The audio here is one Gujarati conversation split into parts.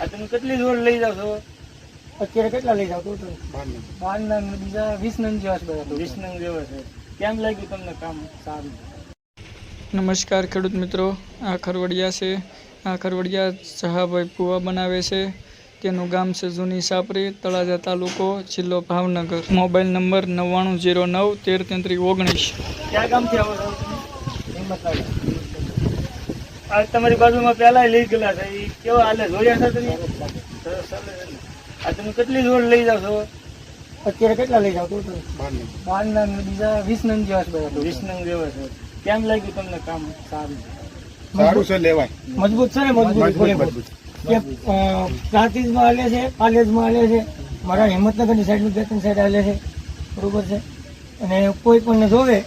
આ તમે કેટલી જોડ લઈ જાવ છો? અત્યારે કેટલા લઈ જાવ ટોટલ? 12 નંગ, બીજા 20 નંગ જેવા છે બધા. 20 નંગ જેવા છે. કેમ લાગ્યું તમને કામ સારું? નમસ્કાર ખેડૂત મિત્રો, આ ખરવડિયા છે. આ ખરવડિયા જહાભાઈ પુવા બનાવે છે. તેનું ગામ છે જૂની સાપરી, તળાજા તાલુકો, જિલ્લો ભાવનગર. Mobile number 9909133319. ક્યાં ગામથી આવો છો તમે? હિંમતનગર. આ તમારી બાજુમાં પહેલા લઈ ગયેલા છે, એ કેવા હાલે જોયા છે તમે? સરસ હાલે છે ને? આ તમે કેટલી જોડ લઈ જાવ છો? અત્યારે કેટલા લઈ જાવ ટોટલ? 12 નંગ, બીજા 20 નંગ જેવા છે બધા. 20 નંગ જેવા છે. કેમ લાગ્યું તમને કામ સારું? સારું છે, લેવાય. મજબૂત છે ને? મજબૂત કે પ્રાંતિજમાં હાલે છે, પાલેજમાં હાલે છે, મારા હિંમતનગરની સાઈડની 2-3 સાઈડ હાલે છે, બરોબર છે. અને કોઈ પણ જોવે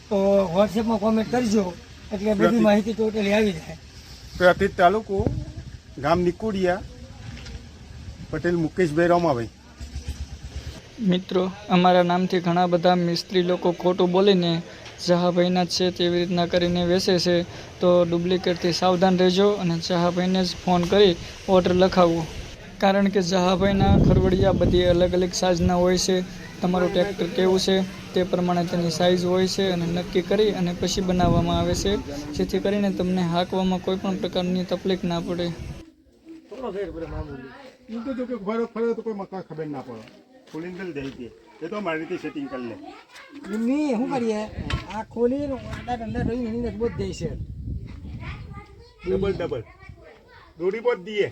તો વોટ્સએપમાં કોમેન્ટ કરજો, એટલે બધી માહિતી ટોટલી આવી જાય. પ્રાંતિજ તાલુકો, ગામ નિકુડિયા, પટેલ મુકેશભાઈ રોમાભાઈ. મિત્રો, અમારા નામથી ઘણા બધા મિસ્ત્રી લોકો ખોટું બોલીને જહાભાઈના જ છે તેવી રીતના કરીને વેચે છે. તો ડુપ્લિકેટથી સાવધાન રહેજો અને જહાભાઈને જ ફોન કરી ઓર્ડર લખાવવો. કારણ કે જહાભાઈના ખરવડિયા બધી અલગ અલગ સાઇઝના હોય છે. તમારું ટ્રેક્ટર કેવું છે તે પ્રમાણે તેની સાઇઝ હોય છે અને નક્કી કરી અને પછી બનાવવામાં આવે છે, જેથી કરીને તમને હાંકવામાં કોઈ પણ પ્રકારની તકલીફ ના પડે. થોડો ફેર પડે મામૂલી. હું તો જો કે ફરે તો કોઈ મકા ખબર ના પડે. ખોલીને દઈ દે, એ તો મારી રીતે સેટિંગ કરી લે. એમની શું કરીએ, આ ખોલીને આડા ઠંડા રહીને બહુ જ દે છે. ડબલ દોરી પર દઈએ.